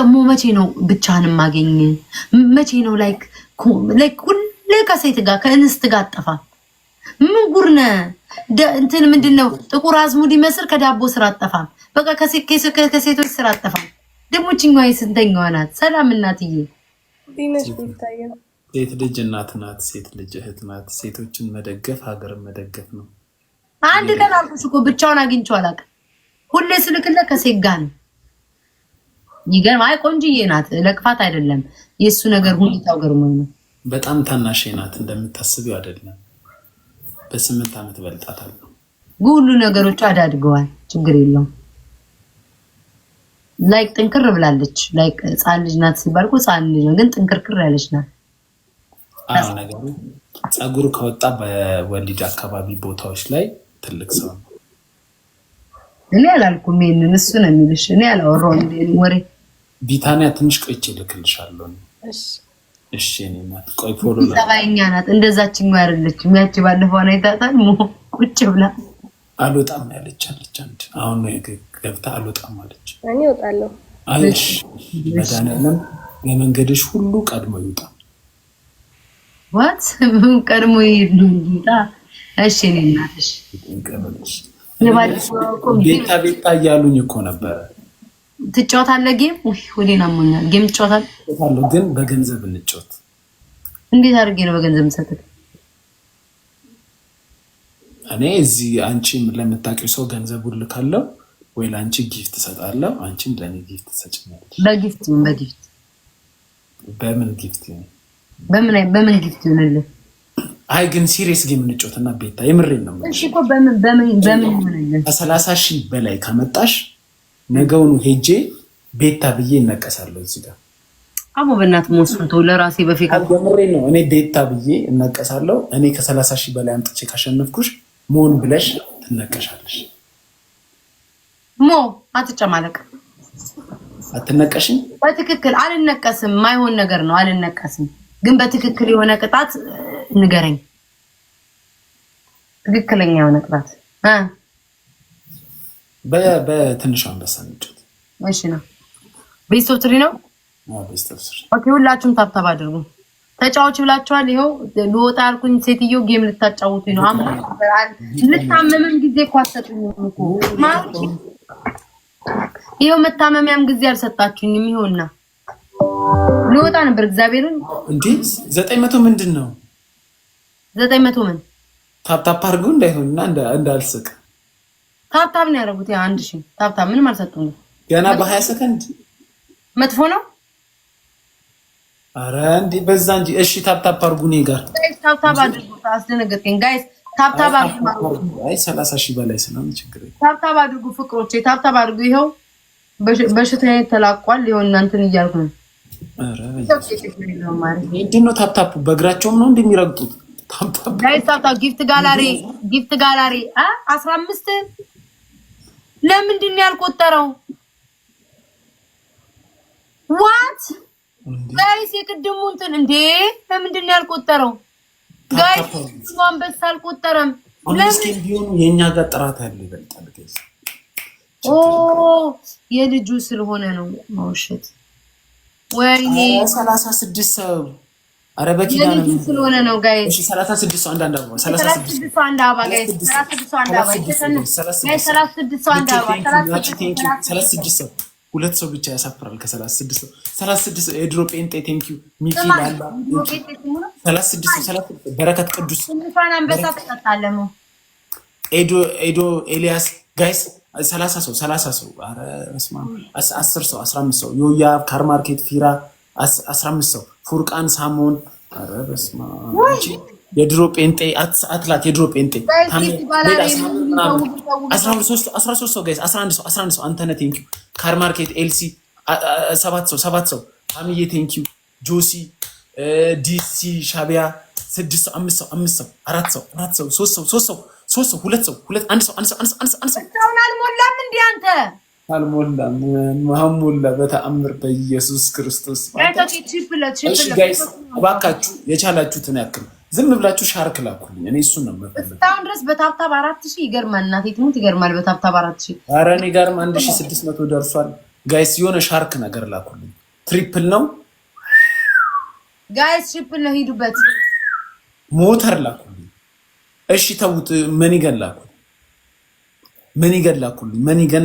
ሞ መቼ ነው ብቻህን ማገኝ? መቼ ነው ላይክ ሁሌ ከሴት ጋር ከእንስት ጋር አጠፋ? ምን ጉርነ እንትን ምንድነው? ጥቁር አዝሙድ ይመስል ከዳቦ ስራ አጠፋም። በቃ ከሴቶች ስራ አጠፋም። ደግሞ ችኛዋ ስንተኛዋ ናት? ሰላም እናትዬ። ሴት ልጅ እናት ናት። ሴት ልጅ እህት ናት። ሴቶችን መደገፍ ሀገርን መደገፍ ነው። አንድ ቀን አልኩሽ እኮ ብቻውን አግኝቼው አላውቅም። ሁሌ ስልክለት ከሴት ጋር ነው። ይገርም። አይ ቆንጅዬ ናት፣ ለክፋት አይደለም። የእሱ ነገር ሁኔታው ገርሞኝ ነው። በጣም ታናሽ ናት፣ እንደምታስቢው አይደለም። በ8 ዓመት በልጣታለሁ። ሁሉ ነገሮች አዳድገዋል። ችግር የለውም። ላይክ ጥንክር ብላለች። ላይክ ህፃን ልጅ ናት ሲባል እኮ ህፃን ልጅ ነው፣ ግን ጥንክርክር ያለች ናት። አዎ ነገሩ ፀጉሩ ከወጣ በወሊድ አካባቢ ቦታዎች ላይ ትልቅ ሰው ነው። እኔ አላልኩም ይሄንን፣ እሱ ነው የሚልሽ። እኔ አላወራሁም ወሬ። ቢታንያ ትንሽ ቆይቼ እልክልሻለሁ። እሺ እኔ ናት። ቆይ ፎሎ ላይ ተባይኛ ናት። እንደዛችኛው አይደለችም። ያቺ ባለፈው ነው ይታታል ቁጭ ብላ አልወጣም ያለች አለች። አንድ አሁን ገብታ አልወጣም አለች። እኔ እወጣለሁ። አይሽ መድኃኒዓለም የመንገድሽ ሁሉ ቀድሞ ይውጣ። ዋት ቀድሞ ይውጣ። እሺ እኔ እናትሽ ቤታ እያሉኝ እኮ ነበረ። ትጫወታለህ ጌም? ውይ ወዴና ሞኛል። ጌም ትጫወታለህ? ግን በገንዘብ እንጫወት። እንዴት አድርጌ ነው በገንዘብ የምሰጥህ? እኔ እዚህ አንቺ ለምታውቂው ሰው ገንዘቡን ልካለሁ ወይ ለአንቺ ጊፍት እሰጣለሁ፣ አንቺም ለእኔ ጊፍት ትሰጭኛለሽ። በጊፍት በምን ጊፍት ነው? በምን ጊፍት ይሆንልህ? አይ ግን ሲሪየስ ጌም እንጫወትና ቤታ የምሬን ነው። እሺ እኮ በምን ይሆንልህ? ከ30,000 በላይ ከመጣሽ ነገውኑ ሄጄ ቤታ ብዬ እነቀሳለሁ እዚህ ጋር። አሞ በእናትህ ሞስፎቶ ለራሴ በፊት የምሬን ነው። እኔ ቤታ ብዬ እነቀሳለሁ። እኔ ከ30,000 በላይ አምጥቼ ካሸነፍኩሽ ሞን ብለሽ ትነቀሻለሽ። ሞ አትጨማለቅ። አትነቀሽም? በትክክል አልነቀስም። ማይሆን ነገር ነው። አልነቀስም፣ ግን በትክክል የሆነ ቅጣት ንገረኝ። ትክክለኛ የሆነ ቅጣት በትንሿ አንበሳ እንጫወት። እሺ ነው። ቤስት ኦፍ 3 ነው። ቤስት ኦፍ 3። ኦኬ ሁላችሁም ታብታብ አድርጉ። ተጫዋች ብላችኋል። ይኸው ልወጣ ያልኩኝ ሴትዮ ጌም ልታጫውቱኝ ነው። ልታመምም ጊዜ እኮ አትሰጡኝም እኮ ማለት ይኸው መታመሚያም ጊዜ አልሰጣችሁኝም። ይኸውና ልወጣ ነበር። እግዚአብሔርን እንዴ 900 ምንድን ነው? 900 ምን ታፕታፕ አድርጉ እንዳይሆንና እንዳልስቅ። ታፕታፕ ነው ያደረጉት። ያ 1000 ታፕታፕ ምንም አልሰጡኝም። ገና በ20 ሰከንድ መጥፎ ነው። አረ እንዴ በዛ እንጂ። እሺ ታፕታፕ አድርጉ። እኔ ጋር ታፕታፕ አድርጉ። አስደነገጠኝ ጋይስ። ታፕታፕ አድርጉ። አይ 30,000 በላይ ስለምን ችግር የለም። ታፕታፕ አድርጉ ፍቅሮቼ፣ ታፕታፕ አድርጉ። ይኸው በሽታዬ ተላቋል። ይኸው እናንተን እያልኩ ነው። አረ ምንድን ነው ታፕታፕ? በእግራቸውም ነው እንደሚረግጡት። ታፕታፕ ጋይስ ታፕታፕ። ጊፍት ጋላሪ 15 ለምንድን ነው ያልቆጠረው? ዋት ጋይስ የቅድሙ እንትን እንዴ ለምንድን ነው ያልቆጠረው? ጋይስ አንበሳ አልቆጠረም። ለምን ቢሆን የኛ ጋር ጥራት ያለው ይበልጣል ጋይስ። ኦ የልጁ ስለሆነ ነው። ማውሸት ወይኔ 36 ሰው። አረ በኪዳነ የልጁ ስለሆነ ነው ጋይስ። እሺ 36 ሰው አንድ አበባ 36 ሰው አንድ አበባ ጋይስ። 36 ሰው አንድ አበባ ጋይስ። 36 ሰው አንድ አበባ 36 ሰው ሁለት ሰው ብቻ ያሳፍራል። ከ36 ሰው 36 ሰው የድሮ ጴንጤ ቴንኪው ሚኪ ባላ 36 ሰው በረከት ቅዱስ እንኳን አንበሳ ተጣጣለሙ ኤዶ ኤልያስ ጋይስ 30 ሰው አረ እስማ 10 ሰው 15 ሰው ዮያ ካርማርኬት ፊራ 15 ሰው ፉርቃን ሳሞን አረ በስማ የድሮ ጴንጤ አትላት የድሮ ጴንጤ 13 ሰው ጋይስ 11 ሰው አንተነህ ቴንኪው ካርማርኬት ኤልሲ 7 ሰው አሚዬ ቴንኪው ጆሲ ዲሲ ሻቢያ 6 ሰው 5 ሰው 4 ሰው 3 ሰው 2 ሰው 1 ሰው አልሞላም እንዴ አንተ? አልሞላም ማሙላ በተአምር በኢየሱስ ክርስቶስ ጋይስ እባካችሁ የቻላችሁትን ያክል ዝም ብላችሁ ሻርክ ላኩልኝ። እኔ እሱን ነው የምፈልገው። እስካሁን ድረስ በታብታብ 4000 ይገርማል። እናቴ ትሙት ይገርማል። በታብታብ 4000 ኧረ እኔ ጋርም 1600 ደርሷል። ጋይስ የሆነ ሻርክ ነገር ላኩልኝ። ትሪፕል ነው ጋይስ፣ ትሪፕል ነው። ሂዱበት። ሞተር ላኩልኝ። እሺ ተውት። መኒገን ላኩልኝ።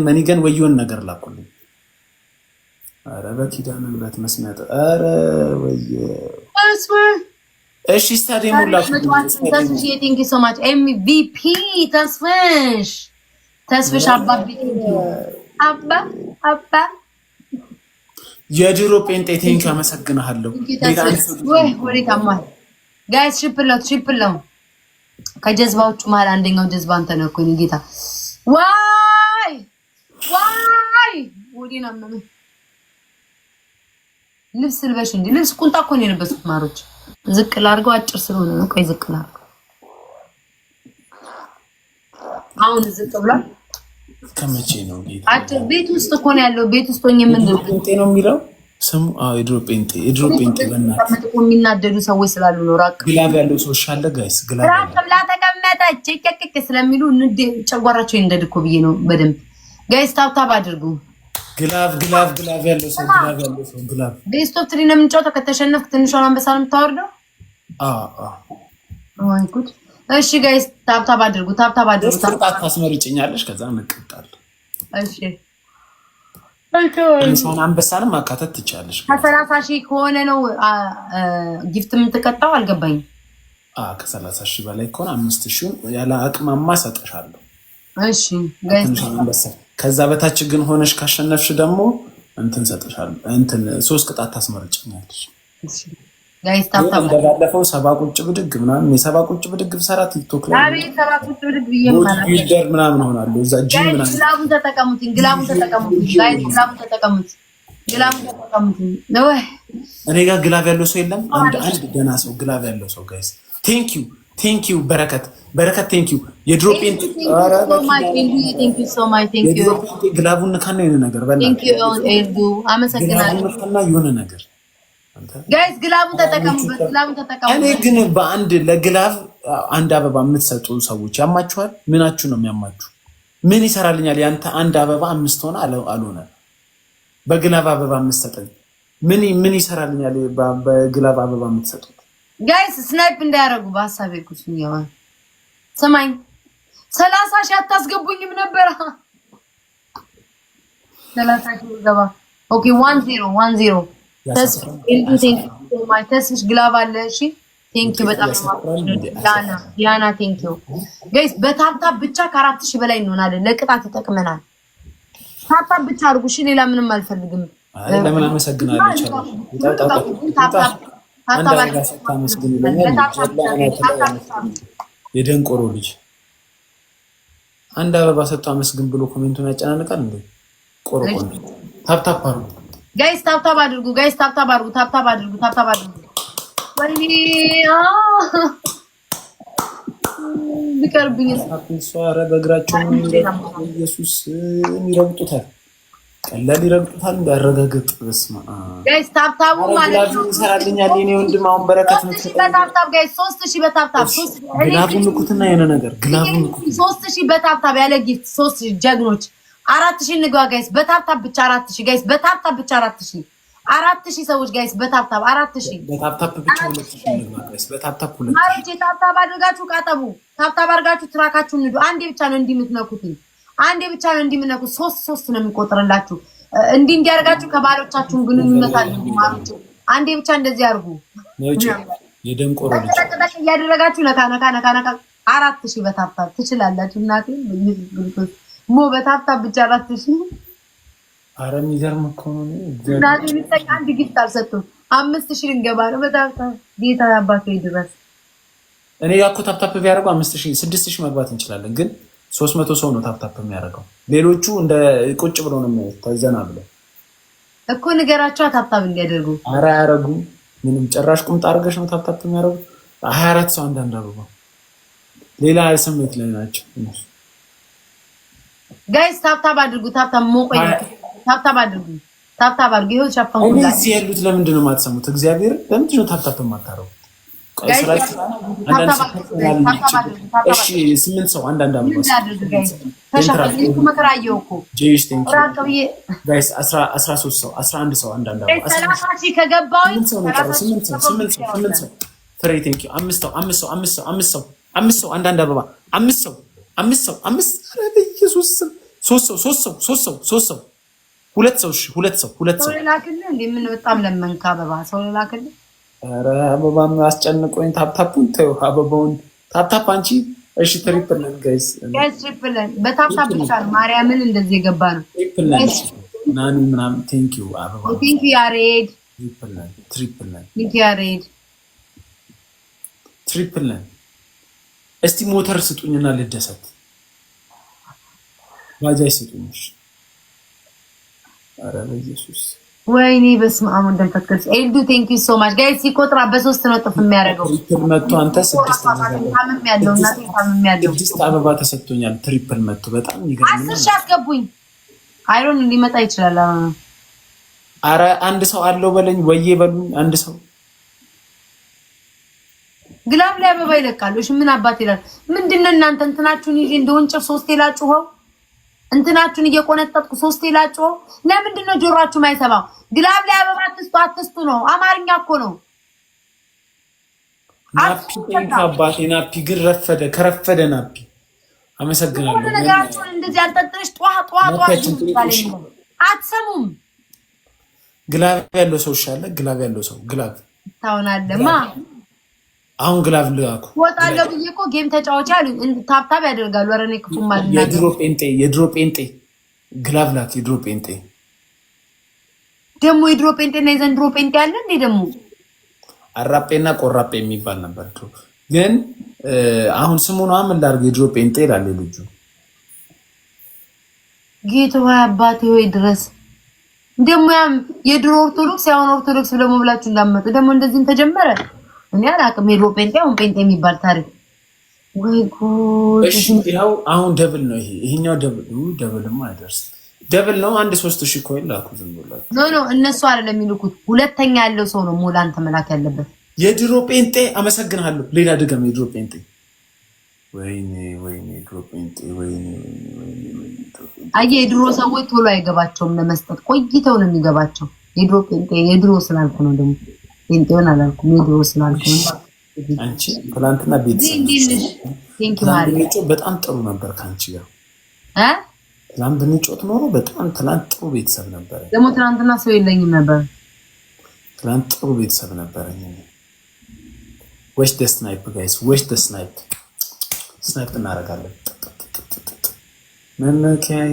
መኒገን ወይ የሆነ ነገር ላኩልኝ። አረ በኪዳነ ምሕረት መስመጥ። አረ ወይ እሺ ስታዲየም ላኩልኝ። ተስፍሽ ቴንክ ዩ ሶ ማች ኤምቪፒ ተስፍሽ አባቢ አባ የድሮ ጴንጤ ቴንክ አመሰግናለሁ። ወይ ወሪታማ ጋይስ ትሪፕል ነው። ከጀዝባዎቹ መሀል አንደኛው ጀዝባ አንተ ነህ እኮ የእኔ ጌታ። ዋይ ወዲና ነው ልብስ ልበሽ እንጂ ልብስ ቁንጣ እኮ ነው የለበሱት ማሮች። ዝቅ ላድርገው አጭር ስለሆነ ነው። ቆይ ዝቅ ላድርገው። አሁን ዝቅ ብሏል። ከመቼ ነው ጌታ? አጭር ቤት ውስጥ እኮ ነው ያለው። ቤት ውስጥ ሆኜ ምንድን ጴንጤ ነው የሚለው ስሙ? አዎ የድሮ ጴንጤ በእናትህ የሚናደዱ ሰዎች ስላሉ ነው። ራቅ ግላብ ያለው ሰው ሻለ ጋይስ። ራቅ ብላ ተቀመጠች ጭቅጭቅ ስለሚሉ ጨጓራቸው ይንደድ እኮ ብዬ ነው። በደንብ ጋይስ ታብታብ አድርጉ። ግላብ ያለው ሰው ግላብ ቤስቶፕ ትሪ ነው የምንጫወተው። ከተሸነፍክ ትንሿን አንበሳ ነው የምታወርደው። ወይ ጉድ! እሺ ጋይስ ታብታብ አድርጉ። ቁርጣት ታስመርጭኛለሽ፣ ከዛ እንቀጣለን። እሺ ትንሿን አንበሳንም ማካተት ትችላለሽ። ከ30,000 ከሆነ ነው ጊፍት የምትቀጣው። አልገባኝም። ከ30,000 በላይ ከሆነ 5,000 ያለ አቅማማ ሰጥሻለሁ። እሺ ጋይስ ከዛ በታች ግን ሆነሽ ካሸነፍሽ ደግሞ እንትን ሰጥሻለሁ። እንትን 3 ቅጣት ታስመርጭኛለሽ። እሺ ጋይስ ታብታብ ባለፈው 70 ቁጭ ብድግ ምናምን የ70 ቁጭ ብድግ ብሰራ ቲክቶክ ላይ አቤት 70 ቁጭ ብድግ ብዬማላ ቢልደር ምናምን ሆናለሁ። እዛ ጂም ምናምን ግላቡን ተጠቀሙት ጋይስ፣ ግላቡን ተጠቀሙት ነው። እኔ ጋር ግላብ ያለው ሰው የለም። አንድ ደህና ሰው ግላብ ያለው ሰው ጋይስ። ቴንክ ዩ በረከት ቴንክ ዩ የድሮ ጴንጤ። ኧረ ቴንክ ዩ ሶ ማች ቴንክ ዩ። ግላቡን ካና የሆነ ነገር ቴንክ ዩ ኤልዱ አመሰግናለሁ። ካና የሆነ ነገር ጋይስ ግላቡን ተጠቀሙበት። እኔ ግን በአንድ ለግላብ አንድ አበባ የምትሰጡ ሰዎች ያማችኋል። ምናችሁ ነው የሚያማችሁ? ምን ይሰራልኛል? ያንተ አንድ አበባ 5 ሆነ አልሆነ በግላብ አበባ የምትሰጠኝ ምን ይሰራልኛል? በግላብ አበባ የምትሰጡት ጋይስ ስናይፕ እንዳያረጉ በሐሳቤ ኩስኝ ያው ሰማኝ 30,000 አታስገቡኝም ነበር። 30,000 ገባ። ኦኬ 10 ተስፍሽ ግላብ አለ። እሺ ቴንክ ዩ በጣም ዲያና ቴንክ ዩ ጋይስ። በታብታብ ብቻ ከ4,000 በላይ እንሆናለን። ለቅጣት ይጠቅመናል። ታብታብ ብቻ አድርጉ። እሺ ሌላ ምንም አልፈልግም። ለምን አመሰግናለሁ። የደንቆሮ ልጅ አንድ አበባ ሰጥቶ አመስግን ብሎ ኮሜንቱን ያጨናንቃል እንዴ? ቆርቆ ታፕታፕ አድርጉ ጋይስ፣ ታፕታፕ አድርጉ ጋይስ፣ ታፕታፕ አድርጉ። ወይኔ ቢቀርብኝ ኧረ በእግራቸው ኢየሱስ ይረግጡታል። ቀላል ይረግጡታል። እንዳረጋግጥ በስመ አብ ጋይስ፣ ታፕታፑ ማለት ነው ይሰራልኛል። የኔ ወንድም አሁን በረከት በታፕታፕ ጋይስ 3,000 በታፕታፕ 3,000 ግላቡን ንኩትና የሆነ ነገር ግላቡን ንኩት። 3,000 በታፕታፕ ያለ ጊፍት 3,000 ጀግኖች 4,000 ንግባ ጋይስ። በታፕታፕ ብቻ 4,000 ጋይስ። በታፕታፕ ብቻ 4,000 ሰዎች ጋይስ። በታፕታፕ 4,000 በታፕታፕ ብቻ 2,000 ንግባ ጋይስ። በታፕታፕ 2,000 አረቼ ታፕታፕ አድርጋችሁ ቃጠቡ። ታፕታፕ አድርጋችሁ ትራካችሁን ንዱ። አንዴ ብቻ ነው እንዲምትነኩት። አንዴ ብቻ ነው እንዲምትነኩት። 3 ነው የሚቆጥርላችሁ። እንዲያርጋችሁ ከባሎቻችሁን ግንኙነት አድርጉ ማለት ነው። አንዴ ብቻ እንደዚህ አድርጉ። የደንቆሮ ልጅ ተጠቅጠቅ እያደረጋችሁ ነካ 4,000 በታፕታፕ ትችላላችሁ። እናቴ ሞ በታፕታፕ ብቻ 4,000። ኧረ የሚገርም እኮ ነው። እናቴ ልጠቅ አንድ ጊፍት አልሰጡም። 5,000 ልንገባ ነው በታፕታፕ። ጌታ አባቴ ድረስ እኔ ጋር እኮ ታፕታፕ ቢያደርጉ 5,000 6,000 መግባት እንችላለን ግን 300 ሰው ነው ታፕታፕ የሚያደርገው። ሌሎቹ እንደ ቁጭ ብሎ ነው ተዘና ብለው እኮ ንገራቸው ታፕታፕ እንዲያደርጉ። ኧረ አያደርጉም ምንም። ጭራሽ ቁምጣ አድርገሽ ነው ታፕታፕ የሚያደርጉት። 24 ሰው አንዳንድ አበባ ሌላ ስሜት ላይ ናቸው ጋይስ። ታፕታፕ አድርጉ። ታፕታፕ ሞቆይ ታፕታፕ አድርጉ። ታፕታፕ አድርጉ። ይኸው ሸፈንኩላችሁ። እዚህ ያሉት ለምንድን ነው የማትሰሙት? እግዚአብሔር ለምንድን ነው ታፕታፕ የማታረጉት? እሺ 8 ሰው አንዳንድ አበባ ጋይስ 13 ሰው 11 ሰው አንዳንድ አበባ 8 ሰው ፍሬ ቴንክ ዩ 5 ሰው አንዳንድ አበባ 5 ሰው በኢየሱስ ስም 3 ሰው 2 ሰው ላክልህ እንዴ ምን በጣም ለመንካ አበባ ሰው ላክልህ። ኧረ አበባም አስጨንቆኝ ታፕታፑን ተይው አበባውን ታፕታፕ አንቺ እሺ ትሪፕል ነን ጋይስ ትሪፕል በታፕታፕ ብቻ ነው ማርያምን እንደዚህ የገባ ነው ትሪፕል ነን ናኒ ምናምን ቴንክ ዩ አበባ ቴንክ ዩ ያሬድ ትሪፕል ነን ቴንክ ዩ ያሬድ ትሪፕል ነን። እስቲ ሞተር ስጡኝና ልደሰት ባጃጅ ስጡኝ። ኧረ በኢየሱስ ወይኔ በስመ አብ ወወልድ ወመንፈስ ቅዱስ ኤልዱ ቴንክ ዩ ሶ ማች ጋይስ ሲቆጥራ በ3 ነው ጥፍ የሚያደርገው ትሪፕል መቶ አንተ 6 አበባ ተሰጥቶኛል። ትሪፕል መቶ በጣም ይገርምኛል። 10 ሺህ አስገቡኝ አይሮን ሊመጣ ይችላል። አረ አንድ ሰው አለው በለኝ ወዬ በሉኝ አንድ ሰው ግላብ ላይ አበባ ይለቃሉ። እሺ ምን አባት ይላል ምንድነው እናንተ እንትናችሁን ይዤ እንደወንጭር 3 ላጩኸው እንትናችሁን እየቆነጠጥኩ 3 ላጩኸው ለምንድን ነው ጆሮአችሁ ማይሰማው? ግላብ ላይ አበባ አትስጡ ነው አማርኛ እኮ ነው። ናፒ አባቴ ናፒ ግን ከረፈደ ናፒ አመሰግናለሁ። ነገራችሁን እንደዚህ አልጠጥረሽ ጧ አትሰሙም። ግላብ ያለው ሰው ይሻለ ግላብ ያለው ሰው ግላብ ታውናለማ አሁን ግላብ ልላኩ ወጣለው ብዬ እኮ ጌም ተጫዋች አሉኝ። ታፕታፕ ያደርጋሉ። ኧረ እኔ ክፉ ማለት ነው። የድሮ ጴንጤ ግላብ ላክ። የድሮ ጴንጤ ደግሞ የድሮ ጴንጤ እና የዘንድሮ ጴንጤ አለ እንዴ? ደግሞ አራጴና ቆራጴ የሚባል ነበር ግን አሁን ስሙን ምን ላድርግ? የድሮ ጴንጤ ይላል ልጁ። ጌታ ሆይ አባቴ ሆይ ድረስ ደግሞ ያም የድሮ ኦርቶዶክስ ያውን ኦርቶዶክስ ብለው ብላችሁ እንዳመጡ ደግሞ እንደዚህም ተጀመረ። እኔ አላውቅም። የድሮ ጴንጤ አሁን ጴንጤ የሚባል ታሪክ ወይ ጉድ! እሺ ያው አሁን ደብል ነው ይሄኛው ደብልማ አይደርስ ደብል ነው። አንድ 3000 ኮይን ላኩ ዝም ብሎ ኖ እነሱ አይደለም የሚልኩት። ሁለተኛ ያለው ሰው ነው ሞላ አንተ መላክ ያለበት። የድሮ ጴንጤ አመሰግናለሁ። ሌላ ድገም። የድሮ ጴንጤ ወይኔ የድሮ ጴንጤ ወይኔ አየህ የድሮ ሰዎች ቶሎ አይገባቸውም ለመስጠት ቆይተው ነው የሚገባቸው። የድሮ ጴንጤ የድሮ ስላልኩ ነው ደግሞ ጴንጤውን አላልኩም። የድሮ ስላልኩ ነው። አንቺ ትናንትና ቤተሰብ በጣም ጥሩ ነበር ካንቺ ጋር ትናንት ብንጮት ኖሮ በጣም ትናንት ጥሩ ቤተሰብ ነበር። ደግሞ ትናንትና ሰው የለኝም ነበር። ትናንት ጥሩ ቤተሰብ ነበረኝ። ዌሽ ደ ስናይፕ ጋይስ ዌሽ ደ ስናይፕ እናደርጋለን። መመኪያዬ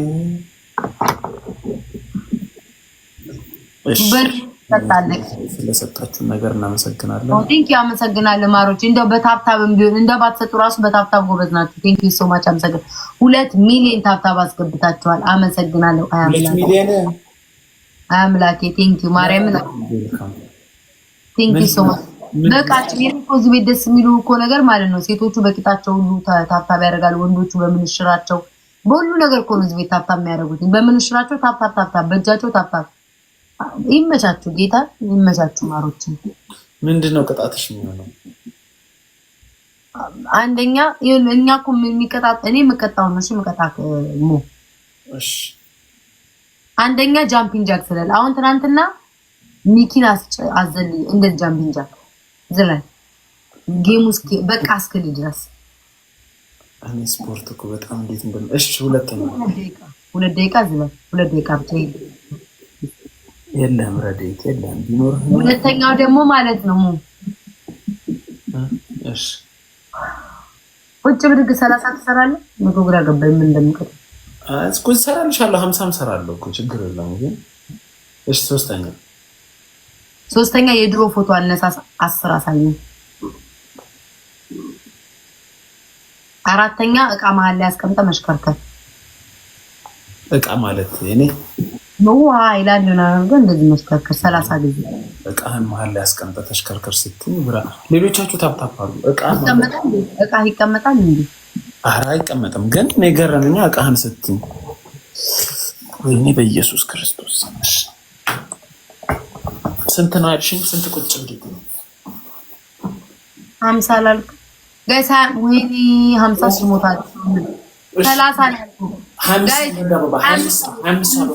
ስለሰጣችሁን ነገር እናመሰግናለን። ቴንክ ዩ አመሰግናለሁ ማሮች። እንደው በታብታብም ቢሆን እንደው ባትሰጡ ራሱ በታብታብ ጎበዝ ናችሁ። ቴንክ ዩ ሶ ማች አመሰግናለሁ። 2 ሚሊዮን ታብታብ አስገብታችኋል። አመሰግናለሁ። 2 ሚሊዮን አምላኬ ቴንክ ዩ ማርያምን ቴንክ ዩ ሶ ማች። በቃችሁ የኔ እዚህ ቤት ደስ የሚሉ እኮ ነገር ማለት ነው። ሴቶቹ በቂጣቸው ሁሉ ታብታብ ያደርጋሉ። ወንዶቹ በምንሽራቸው በሁሉ ነገር እኮ ነው እዚህ ቤት ታብታብ የሚያደርጉት። በምንሽራቸው ታብታብ በእጃቸው ታብታብ። ይመቻችሁ ጌታ ይመቻችሁ ማሮች። ምንድነው ቅጣትሽ የሚሆነው? አንደኛ እኛ እኮ የሚቀጣጥ እኔ የምቀጣው ነው። እሺ የምቀጣት እሺ አንደኛ ጃምፒንግ ጃክ ስለል አሁን ትናንትና ሚኪን አዘል እንደ ጃምፒንግ ጃክ ዝለን ጌም ውስጥ በቃ እስክል ድረስ እኔ ስፖርት እኮ በጣም እንዴት እንደም እሺ 2 ደቂቃ ዝለን 2 ደቂቃ ብቻ የለም ረዴት የለም ቢኖር ሁለተኛው ደግሞ ማለት ነው እሺ ቁጭ ብድግ 30 ትሰራለህ። መቶ ግራ ገባኝ ምን እንደምቀጥ እስኩ ሰራልሻለሁ 50 ሰራለሁ እኮ ችግር የለም። ግን እሺ ሶስተኛ የድሮ ፎቶ አነሳስ 10 አሳየኝ። አራተኛ እቃ መሀል ላይ አስቀምጠ መሽከርከር። እቃ ማለት እኔ ነው አይላል ነው ግን እንደዚህ መሽከርከር 30 ጊዜ እቃህን መሀል ላይ አስቀምጠ ተሽከርከር ስትይ ብራ ሌሎቻችሁ ታፕታፓሉ። እቃ ይቀመጣል እንዴ? ኧረ አይቀመጥም። ግን ነገረኛ እቃህን ስትይ ወይኔ በኢየሱስ ክርስቶስ ስንት ነው አልሽኝ? ስንት ቁጭ ብድግ ነው? 50 ላልክ ጋይስ ወይኔ 50 ሲሞታል 30 ላልኩ ጋይስ 50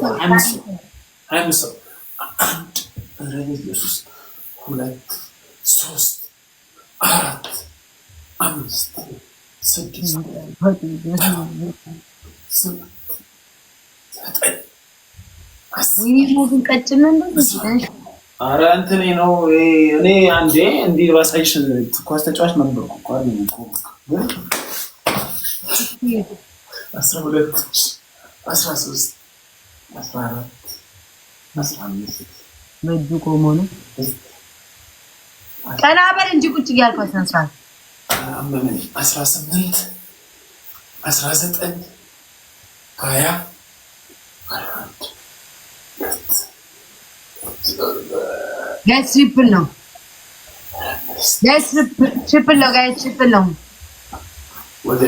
አንድ ኢየሱስ 2 3 4 5 6 ወይኔ ሞትን ቀጭን እንደዚህ አረ እንትኔ ነው እኔ አንዴ እንዲህ ባሳይሽ ኳስ ተጫዋች ነበርኩ እኮ አይደል እኮ ግን 12 13 14 15 በእጁ ቆሞ ነው ቀና በል እንጂ ቁጭ እያልኩ አስነሳል 18 19 20 21 ጋይስ ትሪፕል ነው ጋይስ ትሪፕል ነው ጋይስ ትሪፕል ነው ወደ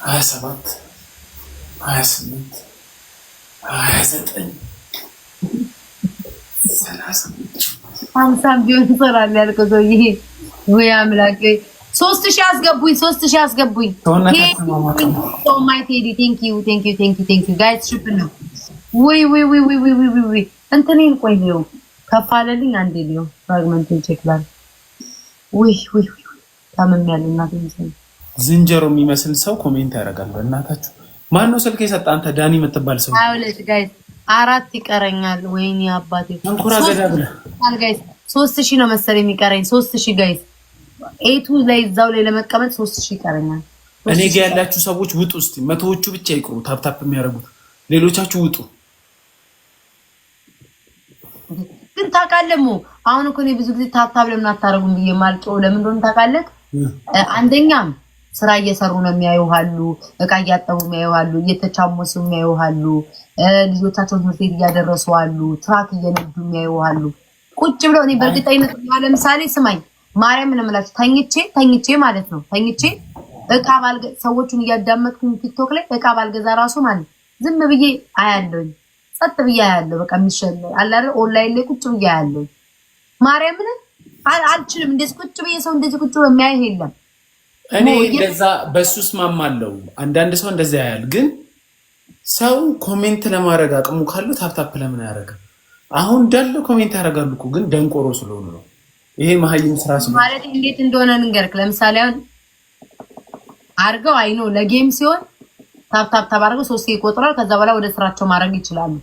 27 28 29 30 ቢሆን ይሰራል ያልከው ሰውዬ ወይ አምላኬ 3000 አስገቡኝ 3000 አስገቡኝ ማይ ቴዲ ቴንክ ዩ ጋይስ ትሪፕል ነው ወይ እንትኔን ቆይ ነው ከፋለልኝ አንዴ ነው ፍራግመንቱን ቼክ ላል ወይ ታመም ያለ እናቴ ምስል ዝንጀሮ የሚመስል ሰው ኮሜንት ያደርጋል። በእናታችሁ ማን ነው ስልክ የሰጠ? አንተ ዳኒ የምትባል ሰው አይወለድ ጋይስ 4 ይቀረኛል። ወይኔ አባቴ አንኩራ ገዳ ብለ ጋይስ 3000 ነው መሰለኝ የሚቀረኝ 3000 ጋይስ ኤቱ ላይ እዛው ላይ ለመቀመጥ 3000 ይቀረኛል። እኔ ጋር ያላችሁ ሰዎች ውጡ እስቲ መቶዎቹ ብቻ ይቅሩ ታፕ የሚያደርጉት ሌሎቻችሁ ውጡ። ግን ታውቃለህ አሁን እኮ እኔ ብዙ ጊዜ ታፕ ለምን አታረጉም ብዬ ማልቀው ለምን እንደሆነ ታውቃለህ? አንደኛም ስራ እየሰሩ ነው የሚያዩሃሉ፣ እቃ እያጠቡ የሚያዩሃሉ፣ እየተቻሞሱ የሚያዩሃሉ፣ ልጆቻቸውን ትምህርት ቤት እያደረሱ አሉ፣ ትራክ እየነዱ የሚያዩሃሉ። ቁጭ ብለው እኔ በእርግጠኝነት ለምሳሌ ስማኝ ማርያም ምን እምላችሁ ተኝቼ ማለት ነው ተኝቼ እቃ ሰዎችን እያዳመጥኩኝ ቲክቶክ ላይ እቃ ባልገዛ ራሱ ማለት ዝም ብዬ አያለሁኝ ጸጥ ብዬ አያለሁ። በቃ የሚሸል አለ አይደል ኦንላይን ላይ ቁጭ ብዬ አያለሁ። ማርያምን አልችልም እንደዚህ ቁጭ ብዬ ሰው እንደዚህ ቁጭ ብሎ የሚያይ የለም። እኔ እንደዛ በሱስ ማማለው አንዳንድ ሰው እንደዛ ያያል። ግን ሰው ኮሜንት ለማድረግ አቅሙ ካለው ታፕ ለምን ያደርጋል? አሁን እንዳለ ኮሜንት ያደርጋሉ እኮ ግን ደንቆሮ ስለሆኑ ነው። ይሄ መሀይም ስራ ስለሆነ ማለት እንዴት እንደሆነ ንገርክ። ለምሳሌ አሁን አርገው አይኖ ለጌም ሲሆን ታፕ ተባረገው 3 ይቆጥራል። ከዛ በኋላ ወደ ስራቸው ማድረግ ይችላሉ።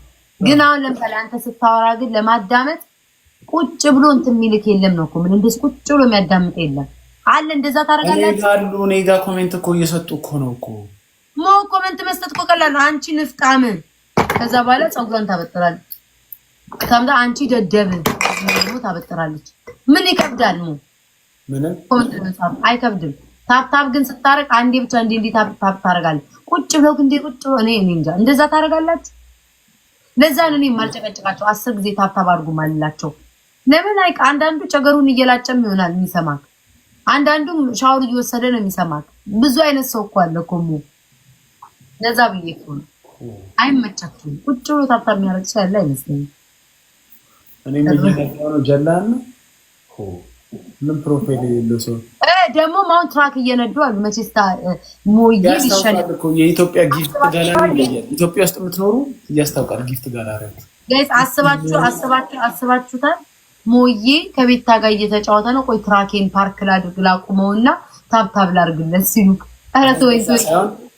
ግን አሁን ለምሳሌ አንተ ስታወራ ግን ለማዳመጥ ቁጭ ብሎ እንትን የሚልክ የለም ነው እኮ ምን እንደዚህ ቁጭ ብሎ የሚያዳምጥ የለም አለ። እንደዛ ታረጋላችሁ። እኔ ጋር ኮሜንት እኮ እየሰጡ እኮ ነው እኮ ኮሜንት መስጠት እኮ ቀላል። አንቺ ንፍጣም ከዛ በኋላ ፀጉሯን ታበጥራለች። ከምዛ አንቺ ደደብ ነው ታበጥራለች። ምን ይከብዳል? ምንም ኮሜንት መጻፍ አይከብድም። ታፕ ግን ስታረግ አንዴ ብቻ እንዴ ታፕ ታረጋለች። ቁጭ ብለው ግን ቁጭ ብለው እኔ እንጃ እንደዛ ታረጋላችሁ። ለዛ ነው እኔ ማልጨቀጨቃቸው 10 ጊዜ ታፕ አድርጉ ማልላቸው። ለምን አይቅ አንዳንዱ ጨገሩን እየላጨም ይሆናል የሚሰማክ፣ አንዳንዱም ሻወር እየወሰደ ነው የሚሰማክ። ብዙ አይነት ሰው እኮ አለ እኮ ለዛ ብዬ እኮ ነው አይመቻችሁም። ቁጭ ብሎ ታፕ የሚያረግ ሰው ያለ አይመስለኝም። እኔ ነው ጀላን ምን ፕሮፋይል የሌለው ሰው ደግሞ ማውን ትራክ እየነዱ አሉ። መቼስታ ሞይ ይሻላል እኮ የኢትዮጵያ ጊፍት ጋላሪ ይለያል። ኢትዮጵያ ውስጥ የምትኖሩ ያስታውቃል ጊፍት ጋላሪ ጋይስ። አስባችሁታል? ሞዬ ከቤታ ጋር እየተጫወተ ነው። ቆይ ትራኬን ፓርክ ላድርግ ላቁመውና ታፕ ላድርግለት ሲሉ ኧረ ተወይ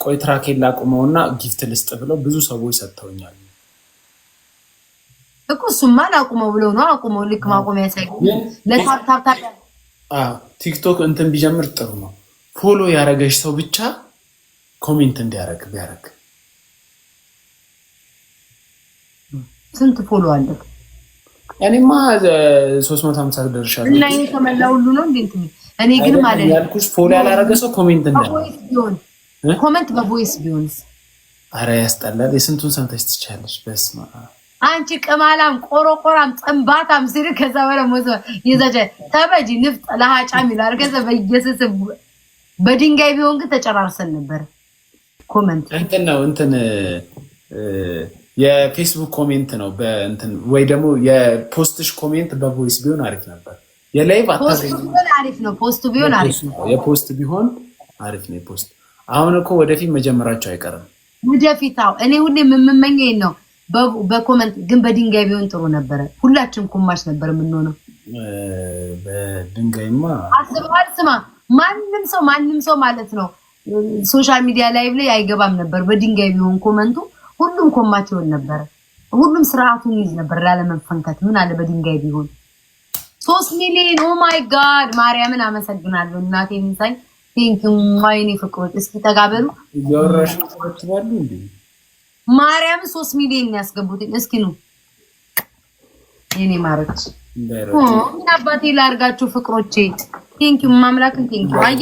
ቆይ ትራኬን ላቁመውና ጊፍት ልስጥ ብለው ብዙ ሰዎች ሰጥተውኛል እኮ። እሱማ ላቁመው ብለው ነው አቁመው ልክ ማቆሚያ ሳይሆን ለታፕ ቲክቶክ እንትን ቢጀምር ጥሩ ነው። ፎሎ ያረገሽ ሰው ብቻ ኮሜንት እንዲያረግ ቢያረግ። ስንት ፎሎ አለ? እኔማ 350 ደርሻለሁ። እና ይሄ ከመላ ሁሉ ነው እንዴ? እኔ ግን ማለት ያልኩሽ ፎሎ ያላረገ ሰው ኮሜንት እንዲያረግ። ኮሜንት በቮይስ ቢሆንስ? አረ ያስጠላል። የስንቱን ሰምተሽ ትቻለሽ? በስማ አንቺ ቅማላም ቆሮቆራም ጥንባታም ሲል ከዛ በኋላ ሞዘ ይዘጀ ተበጂ ንፍጥ ለሃጫም ይላል። ከዛ በየስስ በድንጋይ ቢሆን ግን ተጨራርሰን ነበር። ኮሜንት እንትን የፌስቡክ ኮሜንት ነው በእንትን ወይ ደግሞ የፖስትሽ ኮሜንት በቮይስ ቢሆን አሪፍ ነበር። የላይቭ አሪፍ ነው። ፖስቱ ቢሆን አሪፍ ነው። የፖስት ቢሆን አሪፍ ነው። የፖስት አሁን እኮ ወደፊት መጀመራቸው አይቀርም። ወደፊት እኔ ሁሌ የምመኘው ነው። በኮመንት ግን በድንጋይ ቢሆን ጥሩ ነበረ። ሁላችንም ኩማሽ ነበር የምንሆነው። በድንጋይማ አስበዋል። ስማ ማንም ሰው ማለት ነው ሶሻል ሚዲያ ላይቭ ላይ አይገባም ነበር። በድንጋይ ቢሆን ኮመንቱ ሁሉም ኮማች ይሆን ነበር። ሁሉም ስርዓቱን ይዝ ነበር ላለመፈንከት። ምን አለ በድንጋይ ቢሆን 3 ሚሊዮን። ኦ ማይ ጋድ ማርያምን አመሰግናለሁ እናቴ ምንሳይ ቴንኪው ማይኔ ፍቅሮች። እስኪ ተጋበሉ እያወራሽ ትባሉ እንዴ ማርያምን 3 ሚሊዮን ያስገቡት። እስኪ ነው የኔ ማረች ምን አባቴ ላርጋችሁ ፍቅሮቼ። ቴንኪው ማምላክን ቴንኪው። አየ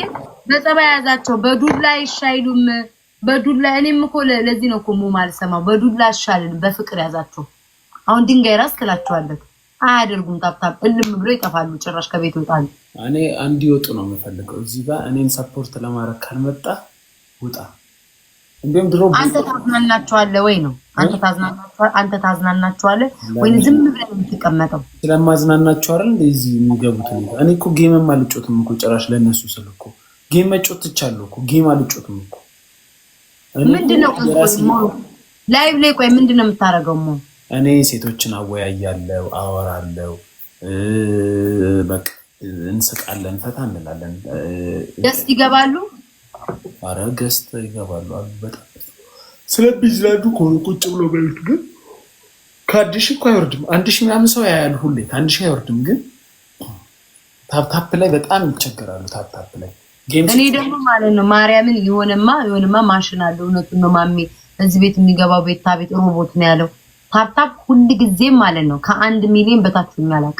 በጸባይ ያዛቸው በዱላ ይሻይሉም በዱላ እኔም እኮ ለዚህ ነው እኮ ማልሰማው። በዱላ ይሻልን በፍቅር ያዛቸው። አሁን ድንጋይ ራስ ትላቸዋለህ አያደርጉም። ታፕታፕ እልም ብሎ ይጠፋሉ። ጭራሽ ከቤት ይወጣሉ። እኔ አንድ ይወጡ ነው የምፈልገው። እዚህ ጋር እኔን ሰፖርት ለማድረግ ካልመጣ ውጣ። እንዴም ድሮ አንተ ታዝናናቸዋለህ ወይ ነው? አንተ ታዝናናቸዋለህ ወይ ዝም ብለህ የምትቀመጠው? ስለማዝናናቸው አይደል እንደዚህ የሚገቡት። እኔ እኮ ጌምም አልጮትም እኮ ጭራሽ ለነሱ ስል እኮ ጌም መጮት ትቻለሁ እኮ ጌም አልጮትም እኮ። ምንድነው ላይቭ ላይ ቆይ ምንድነው የምታረገው? እኔ ሴቶችን አወያያለሁ፣ አወራለሁ፣ በቃ እንስቃለን፣ ፈታ እንላለን። ገስት ይገባሉ። አረ ገስት ይገባሉ አሉ። በጣም ስለቢዝላዱ ቁጭ ብሎ በሉት። ግን ከአንድ ሺህ እኮ አይወርድም። 1000 ምናምን ሰው ያያል ሁሌ። ከአንድ ሺህ አይወርድም። ግን ታፕታፕ ላይ በጣም ይቸገራሉ። ታፕታፕ ላይ እኔ ደግሞ ማለት ነው ማርያምን የሆነማ ማሽን አለ። እውነቱን ነው ማሜ። እዚህ ቤት የሚገባው ቤት ሮቦት ነው ያለው። ታፕታፕ ሁሉ ጊዜም ማለት ነው ከ1 ሚሊዮን በታች የሚያላቅ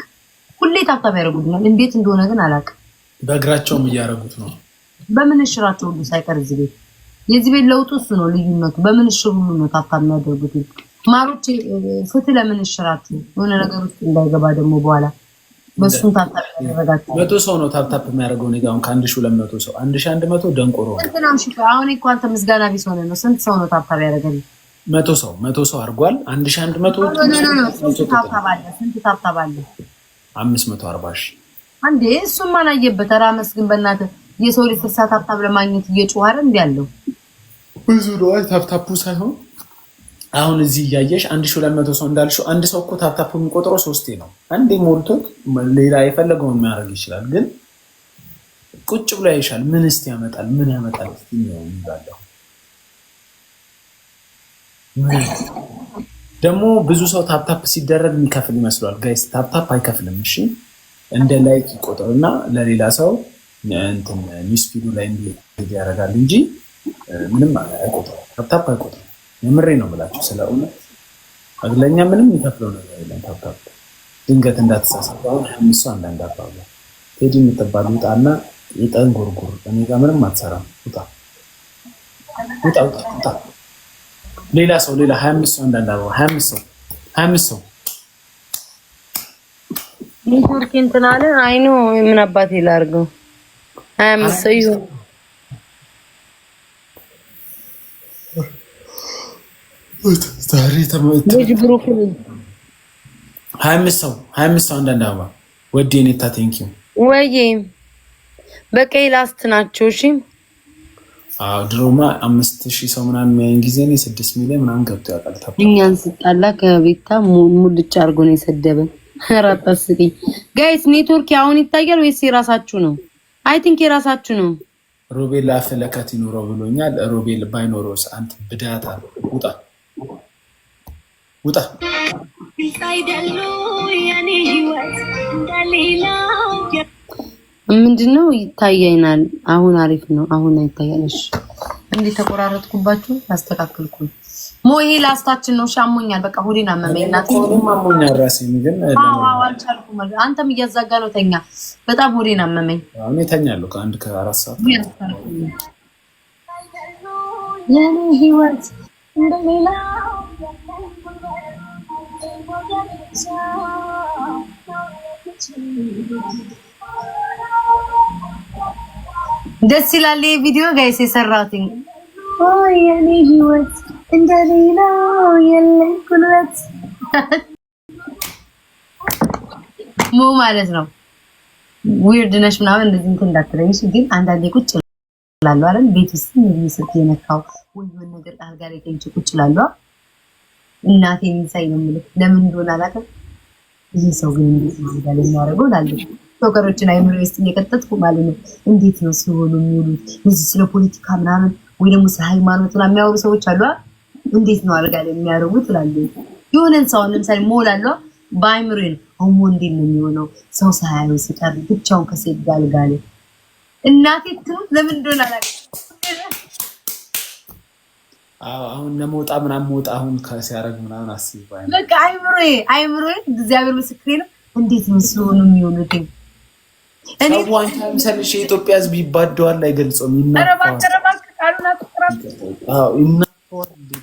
ሁሌ ታፕታፕ ያደርጉልኛል። እንዴት እንደሆነ ግን አላውቅም። በእግራቸውም እያደረጉት ነው። በምንሽራቸው ሁሉ ሳይቀር እዚህ ቤት የዚህ ቤት ለውጡ እሱ ነው ልዩነቱ። በምንሽር ሁሉ ነው ታፕታፕ የሚያደርጉት። ማሮች ፍትህ ለምንሽራችሁ የሆነ ነገር ውስጥ እንዳይገባ ደግሞ በኋላ በሱም ታፕታፕ ያደረጋችሁ 100 ሰው ነው ታፕታፕ የሚያደርገው። እኔ ጋር አሁን ከ1200 ሰው 1100 ደንቆሮ ነው። አሁን እኮ አንተ ምስጋና ቢስ ሆነ ነው። ስንት ሰው ነው ታፕታፕ ያደረገኝ? 100 ሰው አድርጓል። 1100 ታፕታፕ አለ። ስንት ታፕታፕ አለ? 540 ሺህ አንዴ። እሱም ማን አየበት? ኧረ አመስግን በእናትህ። የሰው ልጅ 60 ታፕታፕ ለማግኘት እየጮኸ አይደል እንዴ ያለው? ብዙ ነው ታፕታፑ ሳይሆን አሁን እዚህ እያየሽ 1200 ሰው እንዳልሽው አንድ ሰው እኮ ታፕታፑ የሚቆጥረው 3 ነው። አንዴ ሞልቶት ሌላ የፈለገውን የሚያደርግ ይችላል። ግን ቁጭ ብሎ ያይሻል። ምን እስቲ ያመጣል? ምን ያመጣል? እስቲ ነው የሚባለው። ደግሞ ብዙ ሰው ታፕታፕ ሲደረግ የሚከፍል ይመስሏል። ጋይስ ታፕታፕ አይከፍልም። እሺ እንደ ላይክ ይቆጥርና ለሌላ ሰው እንትን ኒውስፊዱ ላይ እንዲሄድ ያደርጋል እንጂ ምንም አይቆጥርም። ታፕታፕ አይቆጥርም። የምሬ ነው ብላችሁ ስለ እውነት አግለኛ ምንም የሚከፍለው ነገር የለም። ታፕታፕ ድንገት እንዳትሳሳቱ። አሁን 25 ሰው አንዳንድ አባባ ቴዲ የምትባል ውጣና የጠን ጉርጉር እኔ ጋር ምንም አትሰራም። ውጣ ውጣ ውጣ ውጣ። ሌላ 25 ሰው አንዳንድ አባባ 25 ሰው ኔትወርክ እንትን አለ። አይኖ ምን አባቴ ላድርገው? 25 ሰው ይሁን ዛሬ ተመት ልጅ ብሩክ 25 ሰው አንዳንድ አበባ ወዴ ኔታ ቴንኪው ወይ በቀይ ላስት ናቸው። እሺ ድሮማ 5000 ሰው ምናምን የሚያየን ጊዜ ነው 6 ሚሊዮን ምናምን ገብቶ ያውቃል። ታፕ እኛን ስጣላ ከቤታ ሙልጭ አድርጎ ነው የሰደበን። አራጣስቂ ጋይስ ኔትወርክ አሁን ይታያል ወይስ የራሳችሁ ነው? አይ ቲንክ የራሳችሁ ነው። ሮቤል አፈለካት ይኖረው ብሎኛል። ሮቤል ባይኖረውስ አንተ ብዳታ ውጣ ውጣ። ምንድነው ይታየናል? አሁን አሪፍ ነው። አሁን አይታያልሽ እንዴ? ተቆራረጥኩባችሁ። አስተካክልኩ። ሞዬ ላስታችን ነው። ሻሞኛል። በቃ ሆዴን አመመኝ። እናቴ ሆዴን አሞኛል። ራሴን ግን አልቻልኩም። አንተም እያዛጋ ነው። ተኛ። በጣም ሆዴን አመመኝ። አሁን እተኛለሁ ከ1 ከ4 ሰዓት። የኔ ህይወት እንደሌላ ደስ ይላል ቪዲዮ ጋይስ የሰራሁት። የኔ ህይወት እንደሌላ የለም ጉልበት ሞ ማለት ነው። ዊርድ ነሽ ምናምን እንደዚህ እንትን እንዳትለኝ ግን አንዳንዴ ቁጭ እላለሁ አይደል ቤት ውስጥ ምን ስልክ የነካው ወይ ምን ነገር አልጋ ላይ ተኝቼ ቁጭ እላለሁ እናቴ የሚሳይ ነው የምልህ ለምን እንደሆነ አላውቅም ይህ ሰው ግን እንዴት ነው ጋር የሚያደርገው ላልኩ ቶከሮችን አይምሮ ውስጥ እየከተትኩ ማለት ነው እንዴት ነው ሲሆኑ የሚውሉት እዚህ ስለ ፖለቲካ ምናምን ወይ ደግሞ ስለ ሃይማኖት ምናምን የሚያወሩ ሰዎች አሉ እንዴት ነው አልጋ ላይ የሚያደርጉት ላልኩ የሆነን ሰው ለምሳሌ ሞላለሁ በአይምሮ ነው አሁን እንዴት ነው የሚሆነው ሰው ሳያየው ሲቀር ብቻውን ከሴት ጋር አልጋ ላይ እናቴ ትሙት ለምን እንደሆነ አላውቅም አሁን ለመውጣ ምናምን ሞጣ አሁን ሲያረግ ምናምን አስይባይ በቃ አይምሮዬ እግዚአብሔር ምስክሬ ነው እንዴት ነው ሲሆኑ የሚሆኑት እኔ ዋንታም ሰልሽ የኢትዮጵያ ህዝብ ይባደዋል አይገልጾም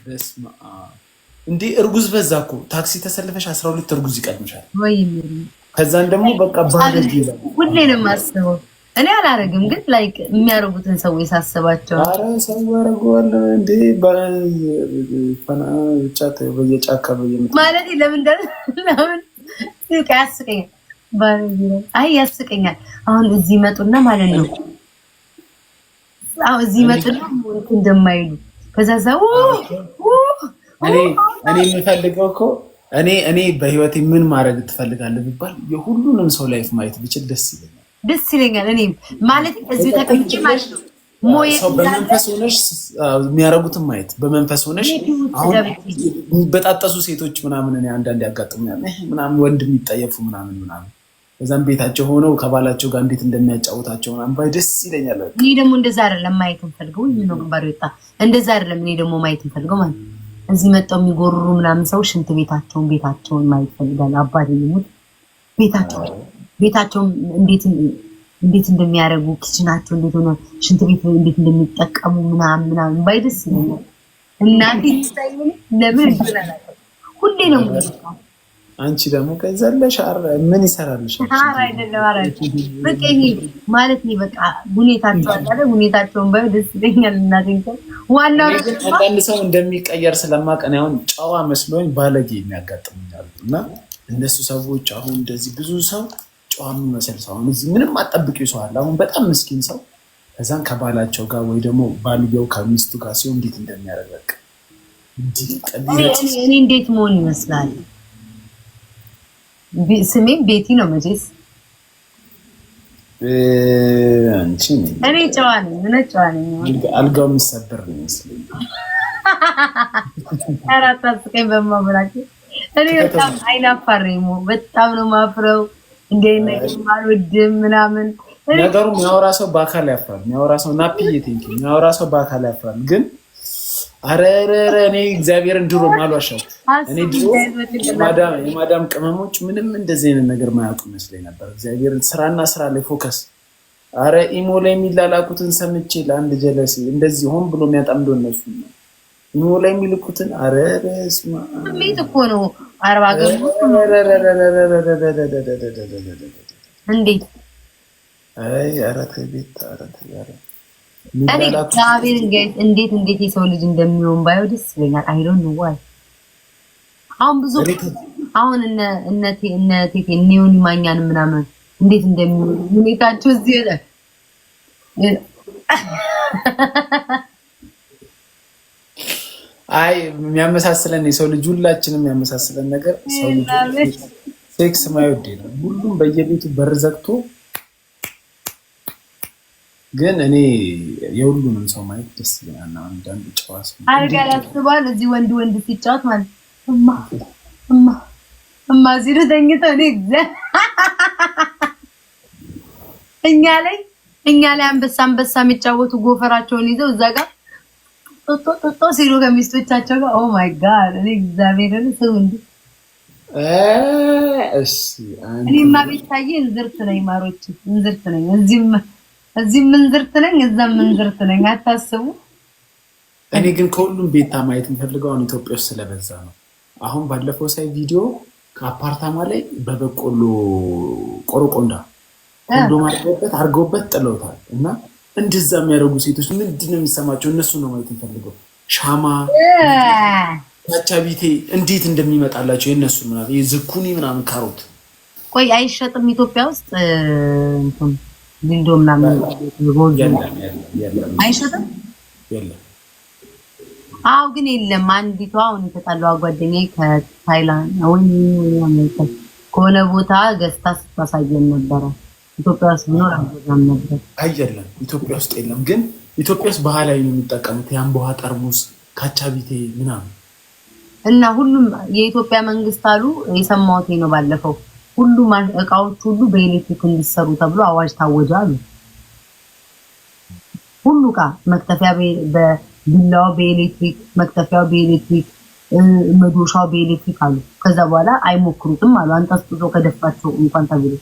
በስመ አብ እንዴ እርጉዝ በዛ እኮ ታክሲ ተሰልፈሽ 12 እርጉዝ ይቀድምሻል ወይ ከዛን ደግሞ በቃ ባለግ ይላል ሁሌ ነው የማስበው እኔ አላረግም ግን ላይክ የሚያረጉትን ሰዎች ሳስባቸው አረ ሰው ያረጋዋል እንዴ ጫት በየጫካ ማለት ለምን ያስቀኛል አይ ያስቀኛል አሁን እዚህ መጡና ማለት ነው አሁን እዚህ መጡና ሞት እንደማይሉ ከዛ ዘው እኔ የምፈልገው እኮ እኔ በህይወቴ ምን ማድረግ ትፈልጋለህ ቢባል የሁሉንም ሰው ላይፍ ማየት ብችል ደስ ይለኛል እኔ ማለት እዚህ ተቀምጬ ማለት ነው ሰው በመንፈስ ሆነሽ የሚያረጉትን ማየት በመንፈስ ሆነሽ አሁን በጣጠሱ ሴቶች ምናምን እኔ አንዳንድ ያጋጥሙኛል ምናምን ወንድ የሚጠየፉ ምናምን በዛም ቤታቸው ሆነው ከባላቸው ጋር እንዴት እንደሚያጫውታቸው ምናምን ባይ ደስ ይለኛል እኔ ደግሞ እንደዛ አይደለም ማየት እንፈልገው ይሄ ነው ግንባር ይወጣ እንደዛ አይደለም እኔ ደግሞ ማየት እንፈልገው ማለት እዚህ መጣው የሚጎርሩ ምናምን ሰው ሽንት ቤታቸውን ማየት ፈልጋል አባቴ ይሙት ቤታቸው እንዴት እንደሚያረጉ ኪችናቸው እንዴት ሆነ ሽንት ቤት እንዴት እንደሚጠቀሙ ምናምን ባይደስ ይላል እናቴ ስታይል ለምን ይላል ሁሌ ነው አንቺ ደግሞ ከዘለሽ ምን ይሰራልሽ አይደለም በቃ ማለት ነው በቃ ሁኔታቸውን ባይደስ ይለኛል እናቴ ዋናው አንዳንድ ሰው እንደሚቀየር ስለማቀን አሁን ጨዋ መስሎኝ ባለጌ የሚያጋጥሙኛል እና እነሱ ሰዎች አሁን እንደዚህ ብዙ ሰው ጨዋ የሚመስል ሰው አሁን እዚህ ምንም አጠብቂው ሰው አለ አሁን በጣም ምስኪን ሰው ከዛን ከባላቸው ጋር ወይ ደግሞ ባልየው ከሚስቱ ጋር ሲሆን እንዴት እንደሚያደርግ እኔ እንዴት መሆን ይመስላል ስሜ ቤቲ ነው መቼስ አንቺ እኔ ጨዋ ነኝ አልጋው የሚሰበር ነው ይመስለኝ አራታ ስቀኝ በማብራክ እኔ በጣም አይናፋር ነኝ በጣም ነው ማፍረው እንደዚህ ማልወድም ምናምን ነገሩ የሚያወራ ሰው በአካል ያፍራል የሚያወራ ሰው ናፒዬ ቲንክ የሚያወራ ሰው በአካል ያፍራል ግን አረረረ እኔ እግዚአብሔርን ድሮ ማሏሻው እኔ ድሮ የማዳም ቅመሞች ምንም እንደዚህ አይነት ነገር ማያውቁ መስለኝ ነበር እግዚአብሔርን ስራና ስራ ላይ ፎከስ አረ ኢሞ ላይ የሚላላኩትን ሰምቼ ለአንድ ጀለሲ እንደዚህ ሆን ብሎ የሚያጣምዶ እነሱ ኢሞ ላይ የሚልኩትን አረረ ስማ ምን እኮ ነው አርባ ገሩ እንዴት አይ አራተ ቤት አራተ ያረ እኔ እግዚአብሔር እንዴት የሰው ልጅ እንደሚሆን ባየው ደስ ይለኛል አይ ዶንት ኖ ዋይ አሁን ብዙ አሁን እነ ቴቴ ኒዮኒ ማኛን ምናምን እንዴት እንደሚሆን ሁኔታቸው እዚህ ያለ አይ የሚያመሳስለን የሰው ልጅ ሁላችንም የሚያመሳስለን ነገር ሰው ልጅ ሴክስ ማይወድ ነው ሁሉም በየቤቱ በር ዘግቶ ግን እኔ የሁሉንም ሰው ማየት ደስ ይላል አንዳንድ ጨዋታ አልጋ ያስባል እዚህ ወንድ ሲጫወት ማለት እማ እዚህ ተኝተው እኛ ላይ አንበሳ የሚጫወቱ ጎፈራቸውን ይዘው እዛ ጋር ጦጦ ሲሉ ከሚስቶቻቸው ጋር ኦ ማይ ጋድ እኔ እግዚአብሔርን ሰው እንዴ እኔማ ቤታዬ እንዝርት ነኝ ማሮች እንዝርት ነኝ እዚህ ምንዝርት ነኝ እዛም ምንዝርት ነኝ አታስቡ እኔ ግን ከሁሉም ቤታ ማየት የምፈልገው አሁን ኢትዮጵያ ውስጥ ስለበዛ ነው አሁን ባለፈው ሳይ ቪዲዮ ከአፓርታማ ላይ በበቆሎ ቆረቆንዳ አድርገውበት ጥለውታል እና እንደዛ የሚያደርጉ ሴቶች ምንድነው የሚሰማቸው እነሱ ነው ማየት የምፈልገው ሻማ ታቻ ቢቴ እንዴት እንደሚመጣላቸው የነሱ ምናምን የዝኩኒ ምናምን ካሮት ቆይ አይሸጥም ኢትዮጵያ ውስጥ እንትን ዲልዶ ምናምን አይሸጥም? አዎ ግን የለም። አንዲቷ አሁን የተጣላው ጓደኛዬ ከታይላንድ ከሆነ ቦታ ገዝታ ስታሳየን ነበረ። ኢትዮጵያ ውስጥ ቢኖር አንገዛም ነበር። አይደለም ኢትዮጵያ ውስጥ የለም። ግን ኢትዮጵያ ውስጥ ባህላዊ ነው የሚጠቀሙት። የአምቦ ውሃ ጠርሙስ ካቻቢቴ ምናምን እና ሁሉም የኢትዮጵያ መንግስት አሉ የሰማሁት ነው ባለፈው ሁሉም እቃዎች ሁሉ በኤሌክትሪክ እንዲሰሩ ተብሎ አዋጅ ታወጀ አሉ። ሁሉ እቃ መክተፊያ በቢላዋ በኤሌክትሪክ፣ መክተፊያው በኤሌክትሪክ፣ መዶሻው በኤሌክትሪክ አሉ። ከዛ በኋላ አይሞክሩትም አሉ። አንጠስጥሶ ከደፋቸው እንኳን ተብሎ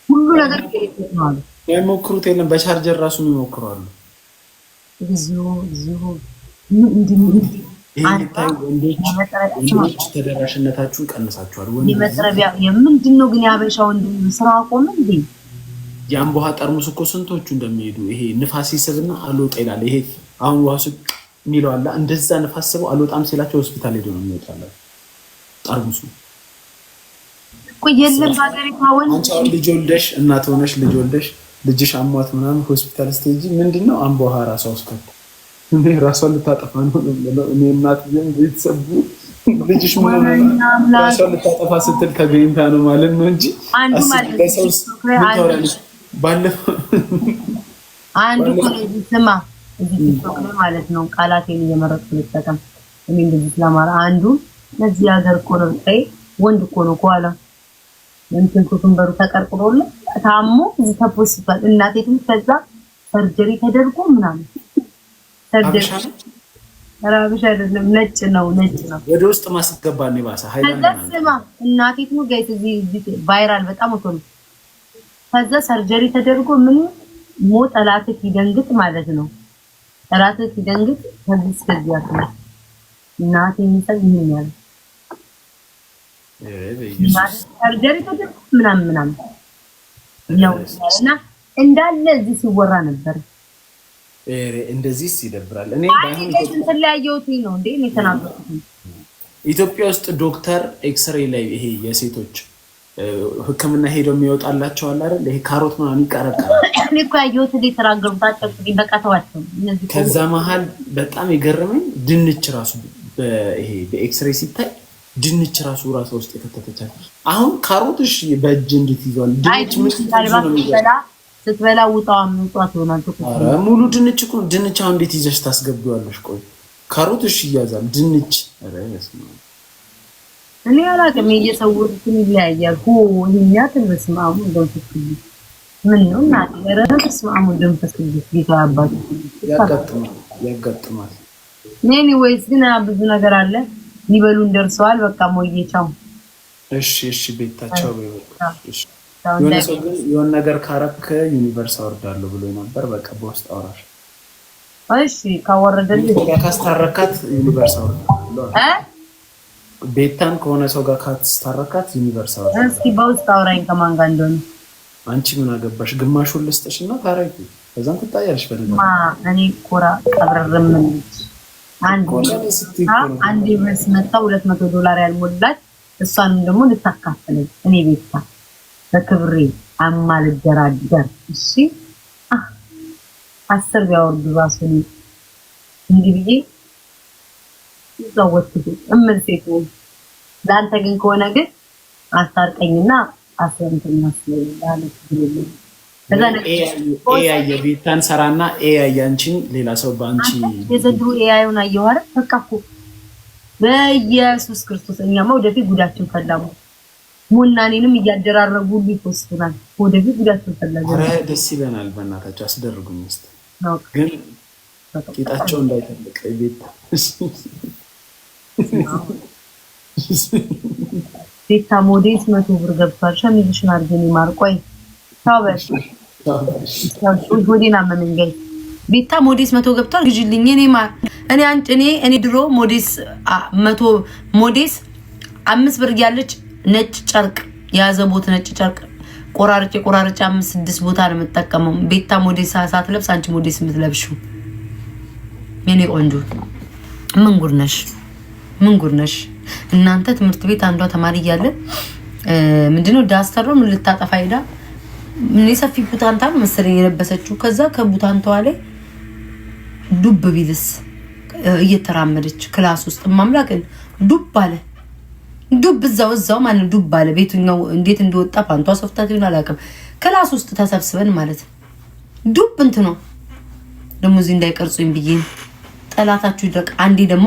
ሁሉ ነገር በኤሌክትሪክ ነው አሉ። አይሞክሩት የለም በቻርጀር ራሱ ይሞክራሉ። እዚሁ ወንዶች ተደራሽነታችሁን ቀንሳችኋል። መጥረቢያ የምንድን ነው ግን የሀበሻ ወንድ ስራ አቆመ እንዴ? የአምቦ ውሃ ጠርሙስ እኮ ስንቶቹ እንደሚሄዱ ይሄ ንፋስ ይስብና አልወጣ ይላል። ይሄ አሁን ዋሱ የሚለው አለ እንደዛ ንፋስ ስበው አልወጣም ሲላቸው ሆስፒታል ሄዶ ነው የሚወጣለው ጠርሙሱ። ቆይ የለም ባገሪቷ ወንድ አንቺ ልጅ ወልደሽ እናት ሆነሽ ልጅ ወልደሽ ልጅሽ አሟት ምናምን ሆስፒታል ስትሄጂ ምንድነው አምቦ ውሃ ራሷ ወስከት እኔ ራሷን ልታጠፋ ነው እኔ እናት ቤተሰብ ልጅሽ ምን ራሷን ልታጠፋ ስትል ተገኝታ ነው ማለት ነው እንጂ አንዱ ማለት ባለፈው አንዱ ስማ እዚህ ቲክቶክ ላይ ማለት ነው ቃላቴን እየመረጥኩ ልጠቀም እኔ እንደዚህ ስለማራ አንዱ ለዚህ ሀገር እኮ ነው ወንድ እኮ ነው ኋላ እንትን ኩንበሩ ተቀርቅሮለት ታሞ እዚህ ተፖስቷል። እናቴ ግን ከዛ ሰርጀሪ ተደርጎ ምናምን ሰርጀሪ ራብሽ አይደለም ነጭ ነው ወደ ውስጥ ማስገባ ነው ባሳ ሃይላንድ ነው ከዛ እናቴ ነው ጋይት እዚህ ቫይራል በጣም ወጥቷል። ከዛ ሰርጀሪ ተደርጎ ምን ሞጠላትክ ይደንግጥ ማለት ነው። ጠላትክ ይደንግጥ ከዚህ እስከዚህ ያለው እናቴ የሚሰጥ ይሄኛል ሰርጀሪ ተደርጎ ምናምን ነው እና እንዳለ እዚህ ሲወራ ነበር። እንደዚህ ይደብራል። እኔ ባይሆን ተለያየውት ነው እንዴ እኔ ተናገርኩት። ኢትዮጵያ ውስጥ ዶክተር ኤክስሬ ላይ ይሄ የሴቶች ህክምና ሄደው የሚወጣላቸው አለ አይደል? ይሄ ካሮት ምናምን ይቀረቀራል። እኔ እኮ ያየሁት ተራገሩታቸው በቃ ተዋቸው እነዚህ። ከዛ መሀል በጣም የገረመኝ ድንች ራሱ በይሄ በኤክስሬ ሲታይ ድንች ራሱ ውስጥ የተከተተቻል። አሁን ካሮትሽ በእጅ እንዴት ይዟል? ድንች ምን ስትበላ ውጣው አምጧት ይሆናል። ኧረ ሙሉ ድንች እኮ ድንች አሁን እንዴት ይዘሽ ታስገቢዋለሽ? ቆይ ካሮትሽ ይያዛል ድንች። ኧረ በስመ አብ እኔ አላውቅም። እየሰውሩትን ይለያያል። ይሄኛ በስመ አብ እንደምትክል ምን ነው እናቴ? ኧረ በስመ አብ እንደምትክል ጌታ አባቱ ያጋጥማል። ኤኒዌይስ ግን ብዙ ነገር አለ። ሊበሉን ደርሰዋል። በቃ ሞየቻው። እሺ ቤታቸው እሺ የሆነ ነገር ካረክ ዩኒቨርስ አወርዳለሁ ብሎ ነበር። በቃ በውስጥ አውራሽ። እሺ ካወረደልኝ ካስታረካት ዩኒቨርስ አወርዳለሁ። ቤታን ከሆነ ሰው ጋር ካስታረካት ዩኒቨርስ አወርዳለሁ። እስኪ በውስጥ አውራኝ ከማን ጋር እንደሆነ። አንቺ ምን አገባሽ? ግማሹን ልስጥሽና ታረቂ። ከዛም ትጣያለሽ በለኝ። እኔ ኮራ ቀብረርም አንድ ብስ መጣ $200 ያልሞላት እሷንም ደግሞ ልታካፍለኝ እኔ ቤታ በክብሬ አማልደራደር። እሺ 10 ቢያወርዱ ራሱ እንዲህ ብዬ ዘወትኩ እምልሴቱ። ላንተ ግን ከሆነ ግን አስታርቀኝና አስረንተኛ ስለላለት ብሎ ከዛ የቤታን ሰራና ያንቺን ሌላ ሰው ባንቺ የዘድሩ ኤአይውን አየው አይደል? በቃ እኮ በኢየሱስ ክርስቶስ እኛማ ወደፊት ጉዳችን ፈላሙ። ሙናኔንም እያደራረጉ ሊፖስቱናል። ወደፊት ጉዳችን ፈላሙ። ኧረ ደስ ይለናል። በእናታችሁ አስደርጉኝ እስቲ። ግን ቂጣቸው እንዳይተልቅ ቤታ ቤታ ሞዴስ 100 ብር ገብቷል። ሸሚዝሽን አድርገን ይማርቆይ ታውበሽ ወዲና መንገይ ቤታ ሞዴስ 100 ገብቷል። ግጅልኝ እኔ ድሮ ሞዴስ 100 ሞዴስ 5 ብር ያለች ነጭ ጨርቅ ያዘቦት ነጭ ጨርቅ ቆራርጬ 5-6 ቦታ ነው የምጠቀመው። ቤታ ሞዴስ ሳትለብስ አንቺ ሞዴስ የምትለብሺው የኔ ቆንጆ ምን ጉድ ነሽ እናንተ። ትምህርት ቤት አንዷ ተማሪ እያለ ምንድነው ዳስተር ነው ምን ልታጠፋ ሄዳ ምን ሰፊ ቡታንታ ነው መሰለኝ የለበሰችው። ከዛ ከቡታንቷ ላይ ዱብ ቢልስ እየተራመደች ክላስ ውስጥ ማምላክን ዱብ አለ። ዱብ እዛው ማለት ዱብ አለ። ቤቱኛው እንዴት እንደወጣ ፓንቷ ሶፍታት ይሆን አላውቅም። ክላስ ውስጥ ተሰብስበን ማለት ዱብ እንትኑ ደሞ እዚህ እንዳይቀርጹኝ ብዬ ጠላታችሁ ይድረቅ። አንዴ ደግሞ